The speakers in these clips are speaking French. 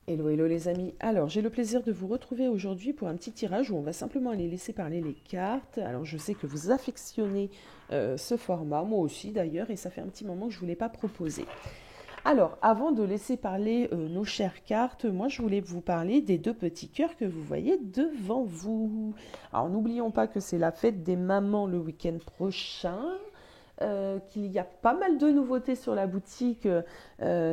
Hello, hello les amis. Alors, j'ai le plaisir de vous retrouver aujourd'hui pour un petit tirage où on va simplement aller laisser parler les cartes. Alors, je sais que vous affectionnez ce format, moi aussi d'ailleurs, et ça fait un petit moment que je ne vous l'ai pas proposé. Alors, avant de laisser parler nos chères cartes, moi je voulais vous parler des deux petits cœurs que vous voyez devant vous. Alors, n'oublions pas que c'est la fête des mamans le week-end prochain. Qu'il y a pas mal de nouveautés sur la boutique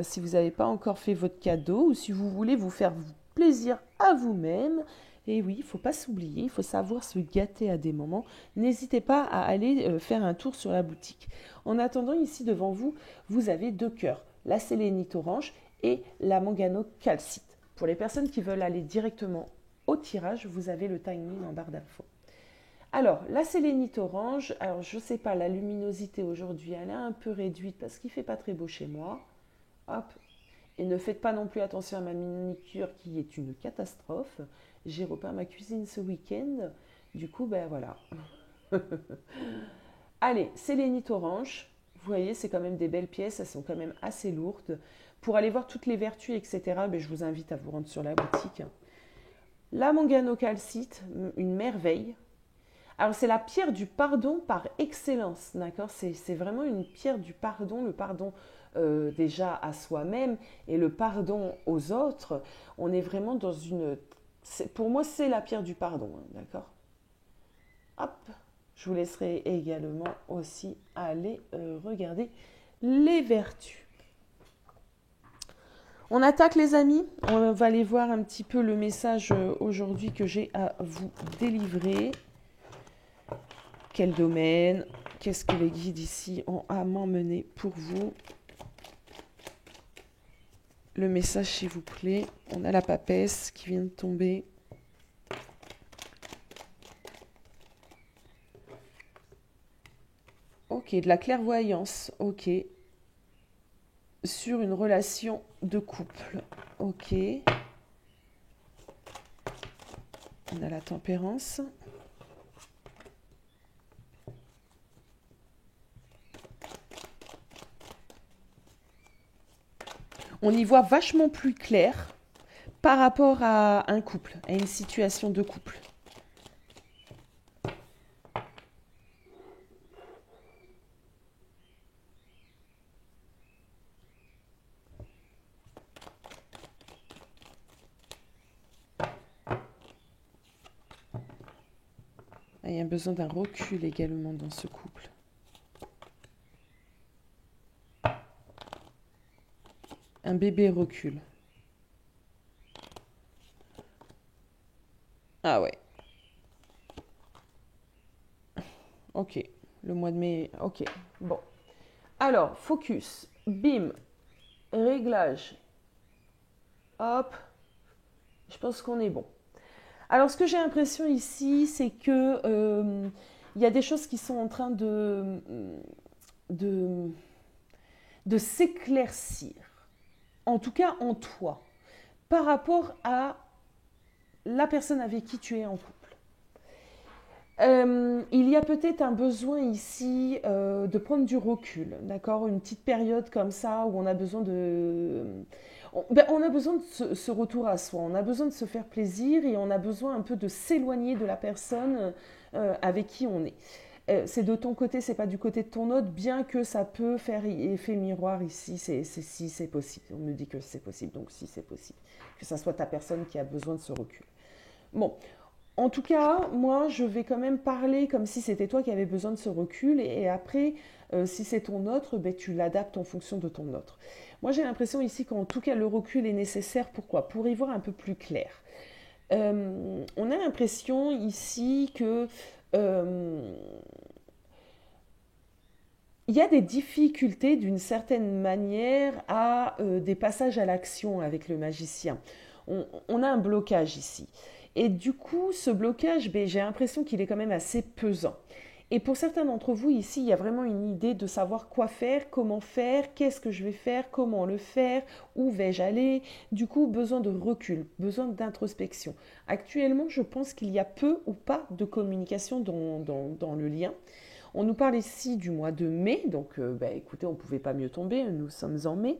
si vous n'avez pas encore fait votre cadeau ou si vous voulez vous faire plaisir à vous-même. Et oui, il ne faut pas s'oublier, il faut savoir se gâter à des moments. N'hésitez pas à aller faire un tour sur la boutique. En attendant, ici devant vous, vous avez deux cœurs, la sélénite orange et la mangano calcite. Pour les personnes qui veulent aller directement au tirage, vous avez le timing en barre d'infos. Alors, la sélénite orange, alors je ne sais pas, la luminosité aujourd'hui, elle est un peu réduite parce qu'il ne fait pas très beau chez moi. Hop. Et ne faites pas non plus attention à ma manicure qui est une catastrophe. J'ai repeint ma cuisine ce week-end. Du coup, ben voilà. Allez, sélénite orange. Vous voyez, c'est quand même des belles pièces, elles sont quand même assez lourdes. Pour aller voir toutes les vertus, etc., ben, je vous invite à vous rendre sur la boutique. La mangano calcite, une merveille. Alors, c'est la pierre du pardon par excellence, d'accord. C'est vraiment une pierre du pardon, le pardon déjà à soi-même et le pardon aux autres. On est vraiment dans une... Pour moi, c'est la pierre du pardon, hein, d'accord. Hop, je vous laisserai également aussi aller regarder les vertus. On attaque les amis, on va aller voir un petit peu le message aujourd'hui que j'ai à vous délivrer. Quel domaine? Qu'est-ce que les guides ici ont à m'emmener pour vous? Le message, s'il vous plaît. On a la papesse qui vient de tomber. Ok, de la clairvoyance. Ok. Sur une relation de couple. Ok. On a la tempérance. On y voit vachement plus clair par rapport à un couple, à une situation de couple. Il y a besoin d'un recul également dans ce couple. Un bébé recule. Ah ouais. Ok. Le mois de mai. Ok. Bon. Alors, focus. Bim. Réglage. Hop. Je pense qu'on est bon. Alors, ce que j'ai l'impression ici, c'est que il y a des choses qui sont en train de, de s'éclaircir. En tout cas, en toi. Par rapport à la personne avec qui tu es en couple. Il y a peut-être un besoin ici de prendre du recul, d'accord. Une petite période comme ça où on a besoin on a besoin de ce retour à soi, on a besoin de se faire plaisir et on a besoin un peu de s'éloigner de la personne avec qui on est. C'est de ton côté, c'est pas du côté de ton autre, bien que ça peut faire effet miroir ici, si c'est possible. On me dit que c'est possible, donc si c'est possible. Que ça soit ta personne qui a besoin de ce recul. Bon, en tout cas, moi, je vais quand même parler comme si c'était toi qui avais besoin de ce recul. Et après, si c'est ton autre, ben, tu l'adaptes en fonction de ton autre. Moi, j'ai l'impression ici qu'en tout cas, le recul est nécessaire. Pourquoi? Pour y voir un peu plus clair. On a l'impression ici que il y a des difficultés d'une certaine manière à des passages à l'action avec le magicien. On a un blocage ici. Et du coup, ce blocage, ben, j'ai l'impression qu'il est quand même assez pesant. Et pour certains d'entre vous ici, il y a vraiment une idée de savoir quoi faire, qu'est-ce que je vais faire, comment le faire, où vais-je aller. Du coup, besoin de recul, besoin d'introspection. Actuellement, je pense qu'il y a peu ou pas de communication dans le lien. On nous parle ici du mois de mai, donc bah, écoutez, on ne pouvait pas mieux tomber, nous sommes en mai.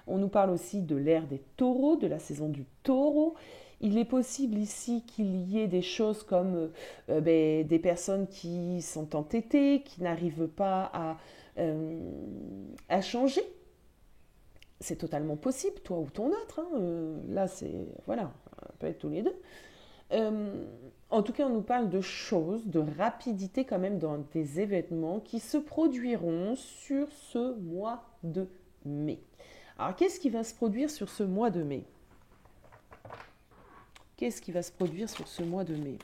On nous parle aussi de l'ère des taureaux, de la saison du taureau. Il est possible ici qu'il y ait des choses comme des personnes qui sont entêtées, qui n'arrivent pas à changer. C'est totalement possible, toi ou ton autre. Hein. Là, c'est. Voilà, ça peut être tous les deux. Euh, En tout cas, on nous parle de choses, de rapidité quand même dans des événements qui se produiront sur ce mois de mai. Alors, qu'est-ce qui va se produire sur ce mois de mai? Qu'est-ce qui va se produire sur ce mois de mai?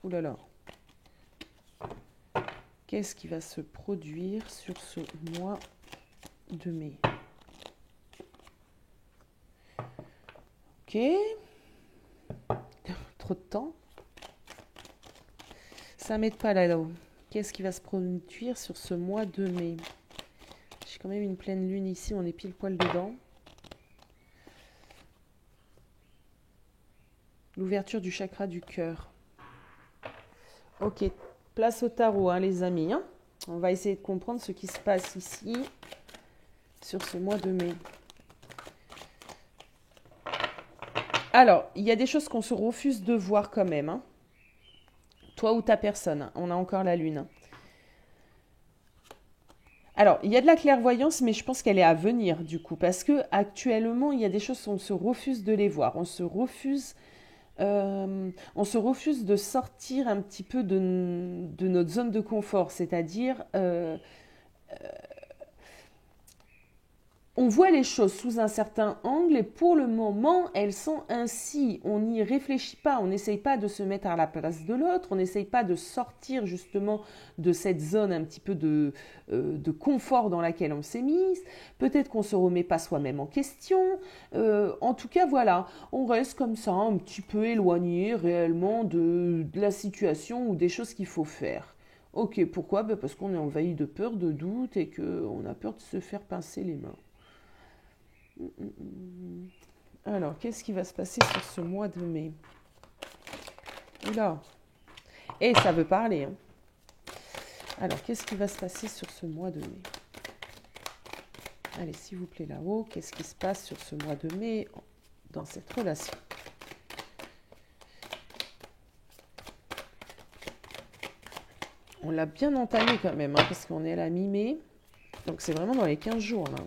Ouh là là. Qu'est-ce qui va se produire sur ce mois de mai? Ok. Trop de temps. Ça m'aide pas là-haut. Qu'est-ce qui va se produire sur ce mois de mai? J'ai quand même une pleine lune ici, on est pile poil dedans. L'ouverture du chakra du cœur. Ok, place au tarot, hein, les amis. Hein. On va essayer de comprendre ce qui se passe ici, sur ce mois de mai. Alors, il y a des choses qu'on se refuse de voir quand même. Hein. Toi ou ta personne. On a encore la lune. Alors, il y a de la clairvoyance, mais je pense qu'elle est à venir, du coup. Parce que actuellement, il y a des choses qu'on se refuse de les voir. On se refuse de sortir un petit peu de notre zone de confort, c'est-à-dire on voit les choses sous un certain angle et pour le moment, elles sont ainsi. On n'y réfléchit pas, on n'essaye pas de se mettre à la place de l'autre, on n'essaye pas de sortir justement de cette zone un petit peu de confort dans laquelle on s'est mise. Peut-être qu'on ne se remet pas soi-même en question. En tout cas, voilà, on reste comme ça, un petit peu éloigné réellement de la situation ou des choses qu'il faut faire. Ok, pourquoi? Parce qu'on est envahi de peur, de doute et qu'on a peur de se faire pincer les mains. Alors, qu'est-ce qui va se passer sur ce mois de mai? Oula. Et ça veut parler. Hein. Alors, qu'est-ce qui va se passer sur ce mois de mai? Allez, s'il vous plaît, là-haut, qu'est-ce qui se passe sur ce mois de mai dans cette relation? On l'a bien entamé quand même, hein, parce qu'on est à la mi-mai. Donc, c'est vraiment dans les 15 jours, là.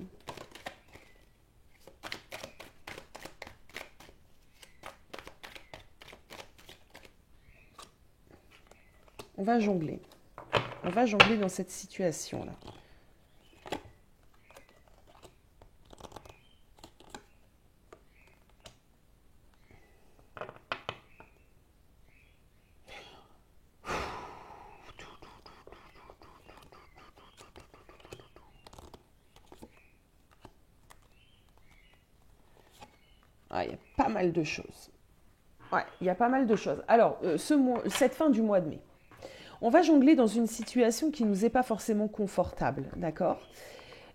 On va jongler. On va jongler dans cette situation-là. Ah, il y a pas mal de choses. Ouais, il y a pas mal de choses. Alors, cette fin du mois de mai, on va jongler dans une situation qui ne nous est pas forcément confortable, d'accord?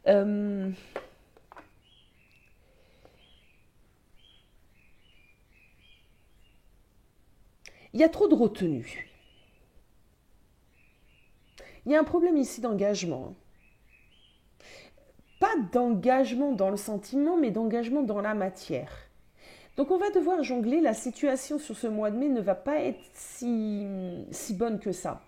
Il y a trop de retenue. Il y a un problème ici d'engagement. Pas d'engagement dans le sentiment, mais d'engagement dans la matière. Donc on va devoir jongler, la situation sur ce mois de mai ne va pas être si bonne que ça.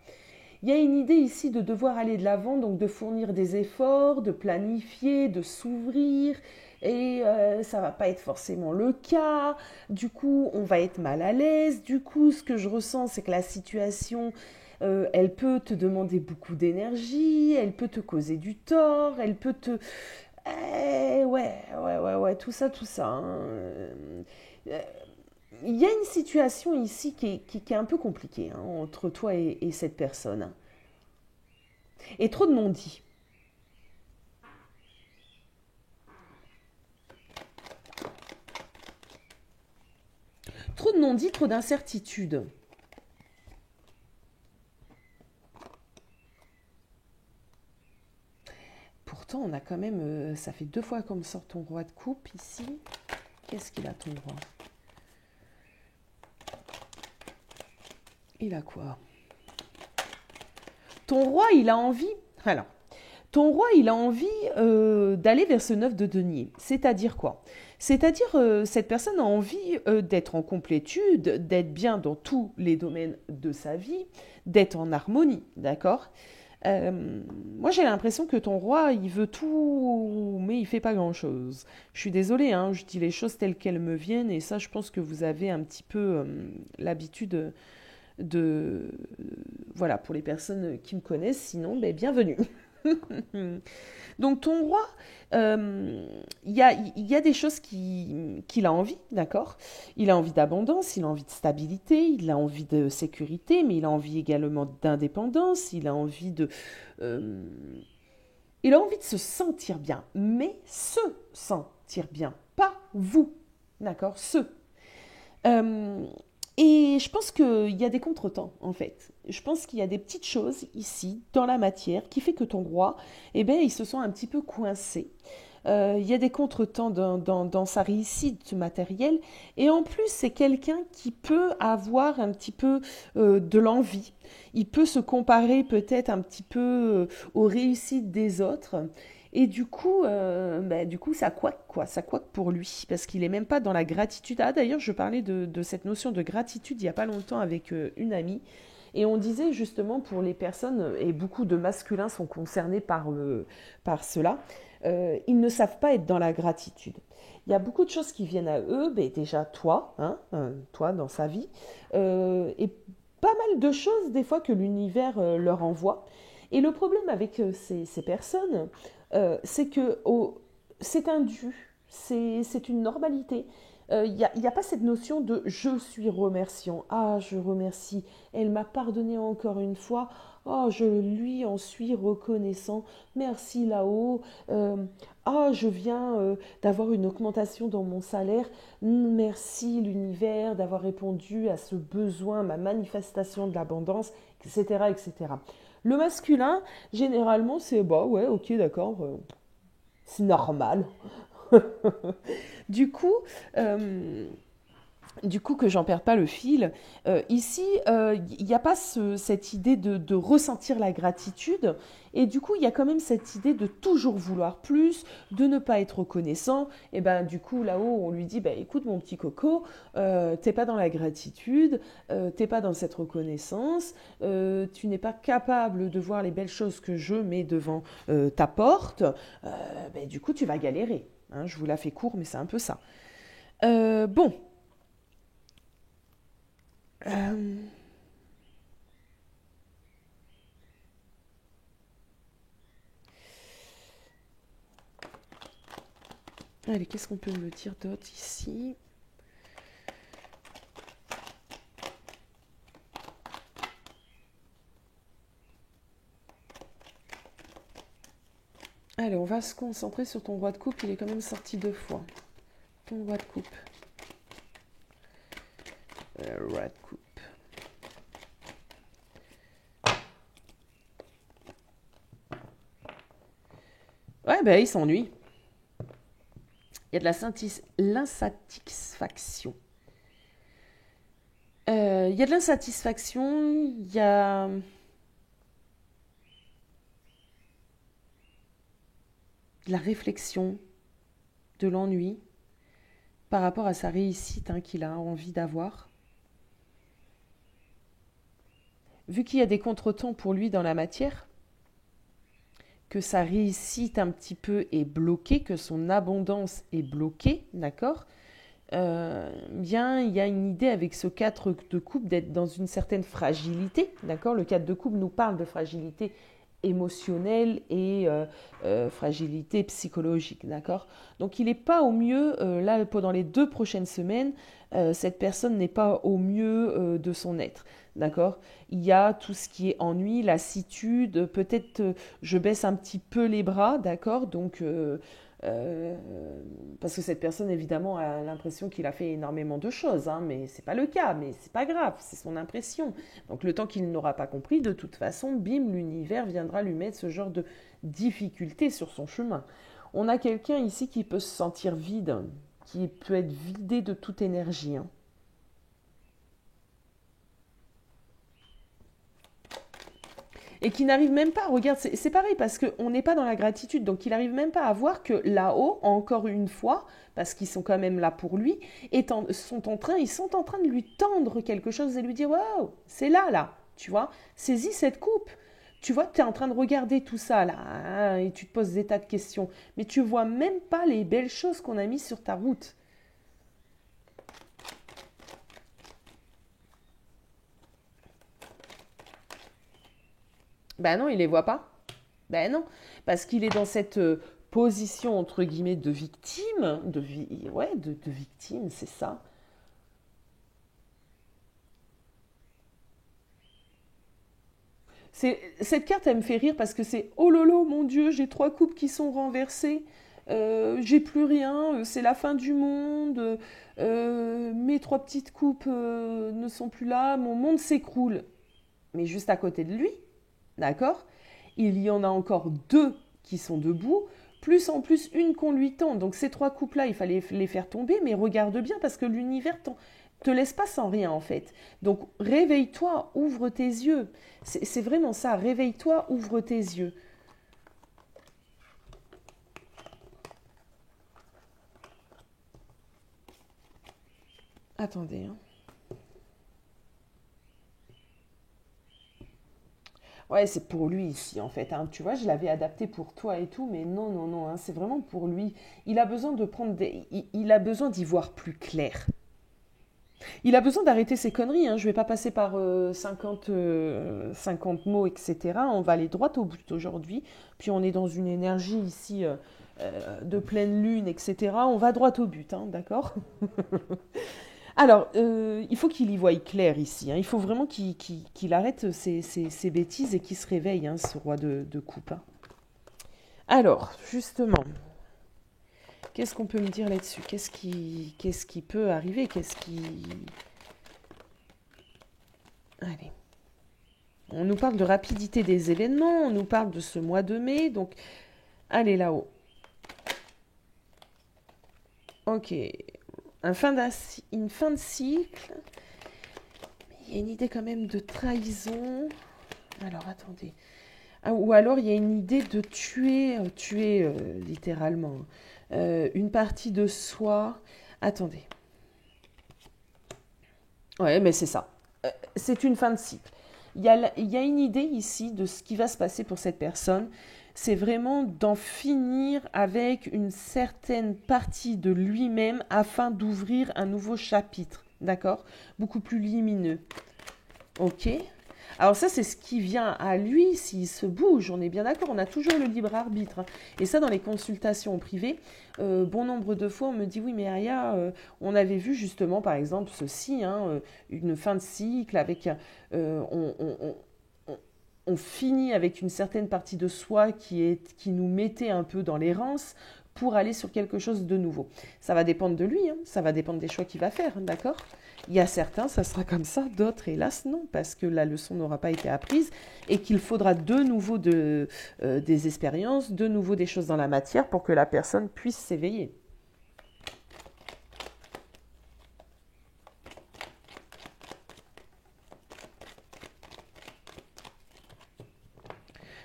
Il y a une idée ici de devoir aller de l'avant, donc de fournir des efforts, de planifier, de s'ouvrir, et ça va pas être forcément le cas. Du coup, on va être mal à l'aise. Du coup, ce que je ressens, c'est que la situation, elle peut te demander beaucoup d'énergie, elle peut te causer du tort, elle peut te... ouais, tout ça, tout ça. Hein. Il y a une situation ici qui est un peu compliquée hein, entre toi et cette personne. Et trop de non-dits. Trop de non-dits, trop d'incertitudes. Pourtant, on a quand même... ça fait 2 fois qu'on sort ton roi de coupe ici. Qu'est-ce qu'il a ton roi? Il a quoi? Ton roi, il a envie... Alors, ton roi, il a envie d'aller vers ce 9 de denier. C'est-à-dire quoi? C'est-à-dire, cette personne a envie d'être en complétude, d'être bien dans tous les domaines de sa vie, d'être en harmonie, d'accord? Moi, j'ai l'impression que ton roi, il veut tout, mais il fait pas grand-chose. Je suis désolée, hein, je dis les choses telles qu'elles me viennent, et ça, je pense que vous avez un petit peu l'habitude de... Voilà, pour les personnes qui me connaissent, sinon, ben, bienvenue. Donc ton roi, il y a des choses qu'il a envie, d'accord? Il a envie d'abondance, il a envie de stabilité, il a envie de sécurité, mais il a envie également d'indépendance, euh, il a envie de se sentir bien, mais se sentir bien, pas vous, d'accord? Euh, et je pense qu'il y a des contretemps, en fait. Je pense qu'il y a des petites choses ici, dans la matière, qui fait que ton roi, eh ben, il se sent un petit peu coincé. Il y a des contretemps dans sa réussite matérielle. Et en plus, c'est quelqu'un qui peut avoir un petit peu de l'envie. Il peut se comparer peut-être un petit peu aux réussites des autres. Et du coup, ça couac, quoi. Ça couac pour lui, parce qu'il est même pas dans la gratitude. Ah, d'ailleurs, je parlais de cette notion de gratitude il y a pas longtemps avec une amie. Et on disait justement pour les personnes, et beaucoup de masculins sont concernés par cela, ils ne savent pas être dans la gratitude. Il y a beaucoup de choses qui viennent à eux, ben déjà toi, hein, toi dans sa vie, et pas mal de choses des fois que l'univers leur envoie. Et le problème avec ces personnes, c'est que c'est un dû, c'est une normalité. Il y a pas cette notion de je suis remerciant. Ah, je remercie. Elle m'a pardonné encore une fois. Oh, je lui en suis reconnaissant. Merci là-haut. Euh, ah, je viens d'avoir une augmentation dans mon salaire. Merci l'univers d'avoir répondu à ce besoin, ma manifestation de l'abondance, etc., etc. Le masculin, généralement, c'est bah ouais, ok, d'accord, c'est normal. Du coup, euh, du coup que j'en perds pas le fil, ici, il n'y a pas cette idée de ressentir la gratitude, et du coup, il y a quand même cette idée de toujours vouloir plus, de ne pas être reconnaissant, et ben du coup, là-haut, on lui dit, bah, écoute mon petit coco, t'es pas dans la gratitude, t'es pas dans cette reconnaissance, tu n'es pas capable de voir les belles choses que je mets devant ta porte, ben, du coup, tu vas galérer. Hein, je vous la fais court, mais c'est un peu ça. Bon, euh, allez, qu'est-ce qu'on peut me dire d'autre ici? Allez, on va se concentrer sur ton roi de coupe. Il est quand même sorti 2 fois. Ton roi de coupe. Roi de coupe. Ouais, ben il s'ennuie. Il y a de l'insatisfaction. Il y a de l'insatisfaction, il y a de la réflexion, de l'ennui par rapport à sa réussite hein, qu'il a envie d'avoir. Vu qu'il y a des contretemps pour lui dans la matière, que sa réussite un petit peu est bloquée, que son abondance est bloquée, d'accord? Bien, il y a une idée avec ce 4 de coupe d'être dans une certaine fragilité, d'accord? Le 4 de coupe nous parle de fragilité émotionnelle et fragilité psychologique, d'accord? Donc il n'est pas au mieux, là, pendant les 2 prochaines semaines, cette personne n'est pas au mieux de son être, d'accord? Il y a tout ce qui est ennui, lassitude, peut-être je baisse un petit peu les bras, d'accord? Donc euh, parce que cette personne, évidemment, a l'impression qu'il a fait énormément de choses, hein, mais c'est pas le cas, mais c'est pas grave, c'est son impression. Donc le temps qu'il n'aura pas compris, de toute façon, bim, l'univers viendra lui mettre ce genre de difficulté sur son chemin. On a quelqu'un ici qui peut se sentir vide, qui peut être vidé de toute énergie. Hein. et qui n'arrive même pas, regarde, c'est pareil parce qu'on n'est pas dans la gratitude, donc il n'arrive même pas à voir que là-haut, encore une fois, parce qu'ils sont quand même là pour lui, ils sont en train de lui tendre quelque chose et lui dire, waouh, c'est là, là, tu vois, saisis cette coupe. Tu vois, tu es en train de regarder tout ça là, hein, et tu te poses des tas de questions, mais tu vois même pas les belles choses qu'on a mises sur ta route. Ben non, il les voit pas. Ben non, parce qu'il est dans cette position entre guillemets de victime, ouais, de victime, c'est ça. Cette carte, elle me fait rire parce que c'est oh lolo, mon Dieu, j'ai trois coupes qui sont renversées, j'ai plus rien, c'est la fin du monde, mes trois petites coupes ne sont plus là, mon monde s'écroule. Mais juste à côté de lui, d'accord, il y en a encore deux qui sont debout, plus en plus une qu'on lui tend. Donc ces trois coupes-là, il fallait les faire tomber, mais regarde bien parce que l'univers te laisse pas sans rien en fait. Donc réveille-toi, ouvre tes yeux. C'est vraiment ça, réveille-toi, ouvre tes yeux. Attendez, hein. Ouais, c'est pour lui ici en fait, hein. Tu vois, je l'avais adapté pour toi et tout, mais non, non, non, hein, c'est vraiment pour lui. Il a besoin de prendre il a besoin d'y voir plus clair. Il a besoin d'arrêter ses conneries, hein. Je ne vais pas passer par 50 mots, etc. On va aller droit au but aujourd'hui. Puis on est dans une énergie ici de pleine lune, etc. On va droit au but, hein, d'accord. Alors, il faut qu'il y voie clair ici, hein. Il faut vraiment qu'il arrête ses bêtises et qu'il se réveille, hein, ce roi de coupe, hein. Alors, justement, qu'est-ce qu'on peut me dire là-dessus? Qu'est-ce qui peut arriver? Qu'est-ce qui... Allez. On nous parle de rapidité des événements, on nous parle de ce mois de mai, donc allez là-haut. Ok, une fin de cycle, mais il y a une idée quand même de trahison. Alors attendez. Ah, ou alors il y a une idée de tuer littéralement une partie de soi. Attendez. Ouais, mais c'est ça. C'est une fin de cycle. Il y a une idée ici de ce qui va se passer pour cette personne. C'est vraiment d'en finir avec une certaine partie de lui-même afin d'ouvrir un nouveau chapitre. D'accord? Beaucoup plus lumineux. Ok? Alors ça, c'est ce qui vient à lui s'il se bouge. On est bien d'accord, on a toujours le libre arbitre, hein. Et ça, dans les consultations privées, bon nombre de fois, on me dit, oui, mais Aya, on avait vu justement, par exemple, ceci, hein, une fin de cycle avec... on finit avec une certaine partie de soi qui nous mettait un peu dans l'errance pour aller sur quelque chose de nouveau. Ça va dépendre de lui, hein, ça va dépendre des choix qu'il va faire, hein, d'accord? Il y a certains, ça sera comme ça, d'autres, hélas, non, parce que la leçon n'aura pas été apprise et qu'il faudra de nouveau des expériences, de nouveau des choses dans la matière pour que la personne puisse s'éveiller.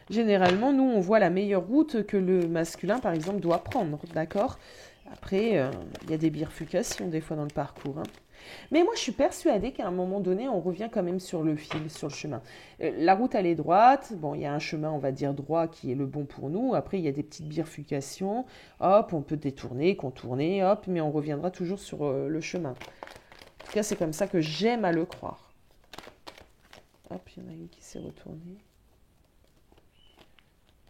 Généralement, nous, on voit la meilleure route que le masculin, par exemple, doit prendre, d'accord? Après, il y a des bifurcations des fois dans le parcours, hein. Mais moi, je suis persuadée qu'à un moment donné, on revient quand même sur le fil, sur le chemin. La route, elle est droite. Bon, il y a un chemin, on va dire, droit qui est le bon pour nous. Après, il y a des petites bifurcations. Hop, on peut détourner, contourner, hop, mais on reviendra toujours sur le chemin. En tout cas, c'est comme ça que j'aime à le croire. Hop, il y en a une qui s'est retournée.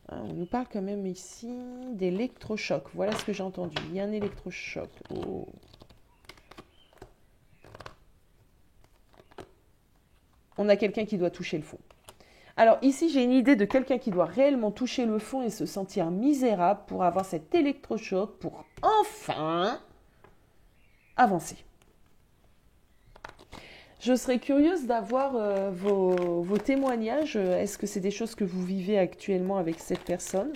Ah, on nous parle quand même ici d'électrochoc. Voilà ce que j'ai entendu. Il y a un électrochoc. Oh. On a quelqu'un qui doit toucher le fond. Alors ici, j'ai une idée de quelqu'un qui doit réellement toucher le fond et se sentir misérable pour avoir cet électrochoc pour enfin avancer. Je serais curieuse d'avoir vos témoignages. Est-ce que c'est des choses que vous vivez actuellement avec cette personne?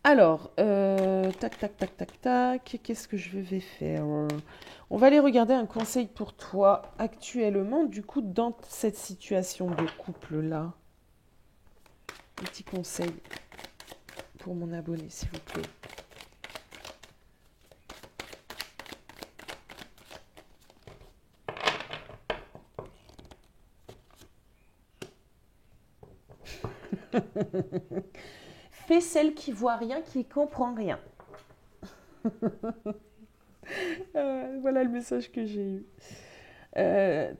Alors, tac, tac, tac, tac, tac, qu'est-ce que je vais faire? On va aller regarder un conseil pour toi actuellement, du coup, dans cette situation de couple-là. Un petit conseil pour mon abonné, s'il vous plaît. Fais celle qui voit rien, qui comprend rien. Voilà le message que j'ai eu. Euh,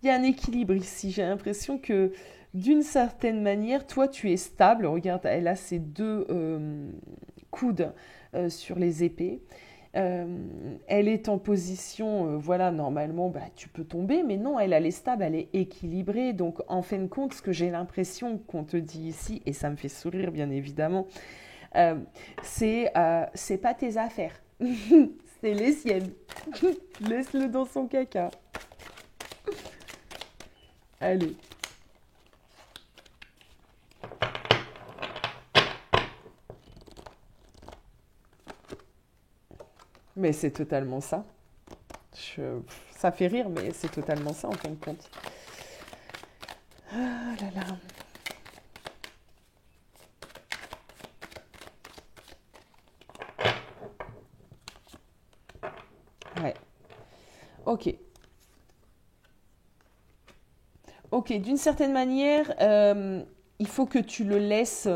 Il y a un équilibre ici. J'ai l'impression que d'une certaine manière, toi, tu es stable. Regarde, elle a ses deux coudes sur les épées. Elle est en position, voilà, normalement, bah, tu peux tomber, mais non, elle est stable, elle est équilibrée. Donc, en fin de compte, ce que j'ai l'impression qu'on te dit ici, et ça me fait sourire, bien évidemment, euh, c'est pas tes affaires, c'est les siennes. Laisse-le dans son caca. Allez. Mais c'est totalement ça. Ça fait rire, mais c'est totalement ça en fin de compte. Ah là là. Ouais. Ok. Ok, d'une certaine manière, il faut que tu le laisses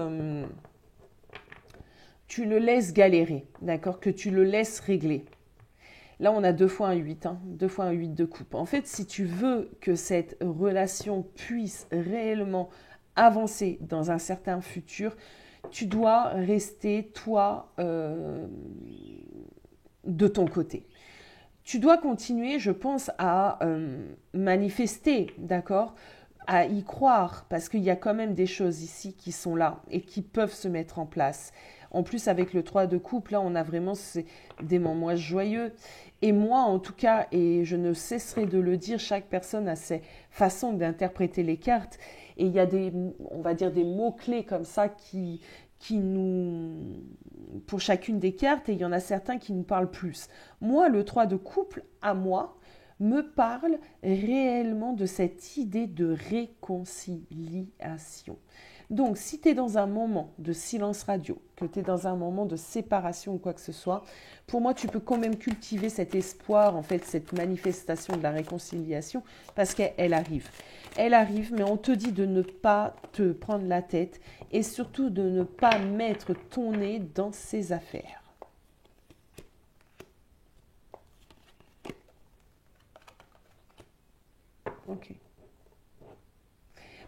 galérer, d'accord? Que tu le laisses régler. Là, on a 2 fois un 8, hein, 2 fois un 8 de coupe. En fait, si tu veux que cette relation puisse réellement avancer dans un certain futur, tu dois rester, toi, de ton côté. Tu dois continuer, je pense, à manifester, d'accord, à y croire, parce qu'il y a quand même des choses ici qui sont là et qui peuvent se mettre en place. En plus, avec le 3 de coupe, là, on a vraiment des moments joyeux. Et moi, en tout cas, et je ne cesserai de le dire, chaque personne a ses façons d'interpréter les cartes. Et il y a des, on va dire, des mots-clés comme ça qui nous, pour chacune des cartes, et il y en a certains qui nous parlent plus. Moi, le 3 de couple, à moi, me parle réellement de cette idée de réconciliation. Donc, si tu es dans un moment de silence radio, que tu es dans un moment de séparation ou quoi que ce soit, pour moi, tu peux quand même cultiver cet espoir, en fait, cette manifestation de la réconciliation, parce qu'elle arrive. Elle arrive, mais on te dit de ne pas te prendre la tête et surtout de ne pas mettre ton nez dans ses affaires. Ok.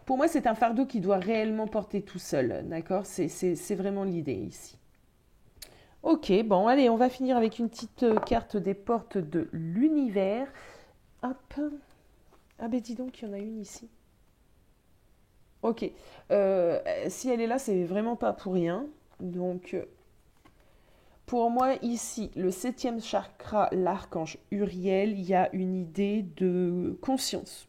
Pour moi, c'est un fardeau qui doit réellement porter tout seul, d'accord? C'est vraiment l'idée ici. Ok, bon, allez, on va finir avec une petite carte des portes de l'univers. Hop. Ah ben dis donc, il y en a une ici. Ok. Si elle est là, c'est vraiment pas pour rien. Donc, pour moi, ici, le septième chakra, l'archange Uriel, il y a une idée de conscience.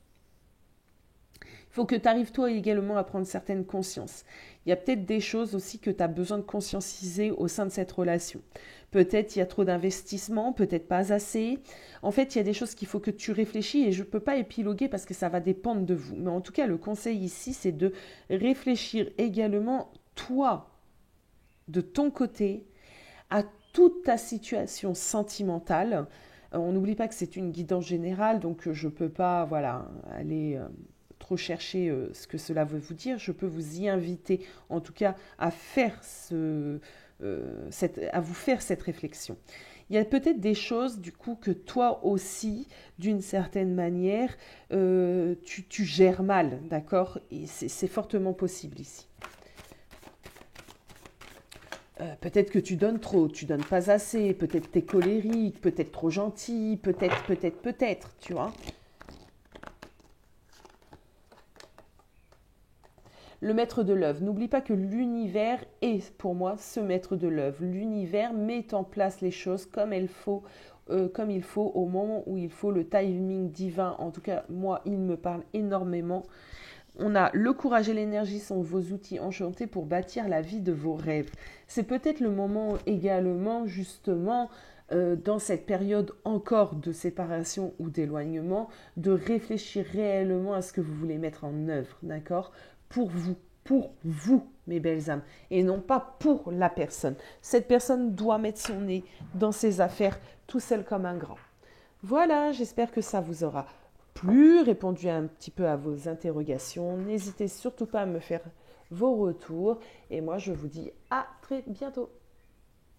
Il faut que tu arrives toi également à prendre certaines consciences. Il y a peut-être des choses aussi que tu as besoin de conscientiser au sein de cette relation. Peut-être il y a trop d'investissement, peut-être pas assez. En fait, il y a des choses qu'il faut que tu réfléchis et je ne peux pas épiloguer parce que ça va dépendre de vous. Mais en tout cas, le conseil ici, c'est de réfléchir également, toi, de ton côté, à toute ta situation sentimentale. On n'oublie pas que c'est une guidance générale, donc je ne peux pas voilà, aller trop chercher ce que cela veut vous dire. Je peux vous y inviter, en tout cas, à faire à vous faire cette réflexion. Il y a peut-être des choses, du coup, que toi aussi, d'une certaine manière, tu gères mal, d'accord? Et c'est fortement possible ici. Peut-être que tu donnes trop, tu donnes pas assez, peut-être t'es colérique, peut-être trop gentil, peut-être, tu vois. Le maître de l'œuvre. N'oublie pas que l'univers est pour moi ce maître de l'œuvre. L'univers met en place les choses comme il faut, au moment où il faut, le timing divin. En tout cas, moi, il me parle énormément. On a le courage et l'énergie sont vos outils enchantés pour bâtir la vie de vos rêves. C'est peut-être le moment également, justement, dans cette période encore de séparation ou d'éloignement, de réfléchir réellement à ce que vous voulez mettre en œuvre, d'accord? Pour vous, mes belles âmes, et non pas pour la personne. Cette personne doit mettre son nez dans ses affaires tout seul comme un grand. Voilà, j'espère que ça vous aura plu, répondu un petit peu à vos interrogations. N'hésitez surtout pas à me faire vos retours. Et moi, je vous dis à très bientôt.